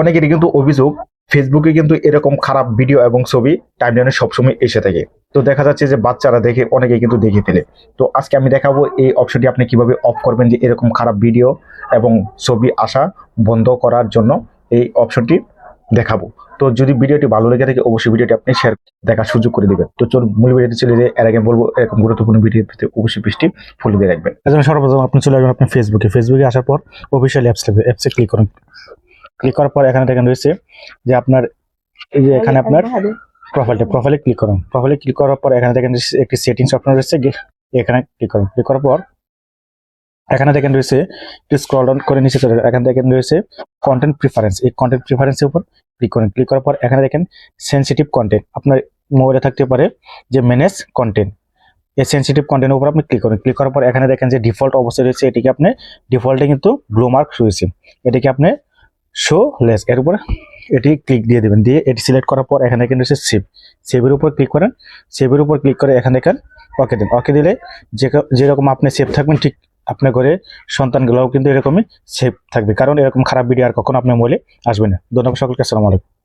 অনেকেরই কিন্তু অভিযোগ ফেসবুকে কিন্তু এরকম খারাপ ভিডিও এবং ছবি টাইমলাইনে সবসময় এসে থাকে। তো দেখা যাচ্ছে যে বাচ্চারা দেখে অনেকেই কিন্তু দেখে ফেলে। তো আজকে আমি দেখাবো এই অপশনটি আপনি কিভাবে অফ করবেন, যে এরকম খারাপ ভিডিও এবং ছবি আসা বন্ধ করার জন্য এই অপশনটি দেখাবো। তো যদি ভিডিওটি ভালো লেগে থাকে অবশ্যই ভিডিওটি আপনি শেয়ার দেখার সুযোগ করে দিবেন। তো চলুন মূল ভিডিওটি চলে যায়। এর আগে বলবো এরকম গুরুত্বপূর্ণ ভিডিও পেতে অবশ্যই পেজটি ফলো দিয়ে রাখবেন। এজন্য সর্বপ্রথম আপনি চলে আসবেন আপনার ফেসবুকে আসার পর অফিসিয়াল অ্যাপসে ক্লিক করুন। ক্লিক করার পর এখানে দেখেন রয়েছে যে আপনার এই যে এখানে আপনার প্রোফাইলে ক্লিক করুন। প্রোফাইলে ক্লিক করার পর এখানে দেখেন একটি সেটিংস অপশন রয়েছে, এখানে ক্লিক করুন। ক্লিক করার পর এখানে দেখেন রয়েছে একটু স্ক্রল ডাউন করে নিচে চলে এখানে দেখেন রয়েছে কন্টেন্ট প্রিফারেন্স। এই কন্টেন্ট প্রিফারেন্সের উপর ক্লিক করুন। ক্লিক করার পর এখানে দেখেন সেনসিটিভ কন্টেন্ট, আপনার মোবাইলে থাকতে পারে যে ম্যানেজ কন্টেন্ট। এই সেনসিটিভ কন্টেন্টের উপর আপনি ক্লিক করুন। ক্লিক করার পর এখানে দেখেন যে ডিফল্ট অবস্থায় রয়েছে, এটিকে আপনি ডিফল্টে কিন্তু ব্লু মার্ক রয়েছে, এটিকে আপনি শো লেস এর উপর এটি ক্লিক দিয়ে দেবেন। দিয়ে এটি সিলেক্ট করার পর এখানে দেখেন রয়েছে সেভের উপর ক্লিক করেন। সেভের উপর ক্লিক করে এখানে দেখেন ওকে দিন। ওকে দিলে যেরকম আপনি সেভ থাকবেন ঠিক আপনার ঘরে সন্তানগুলোও কিন্তু এরকমই সেভ থাকবে, কারণ এরকম খারাপ ভিডিও আর কখনো আপনার মোবাইলে আসবে না। ধন্যবাদ সকলকে, আসসালামু আলাইকুম।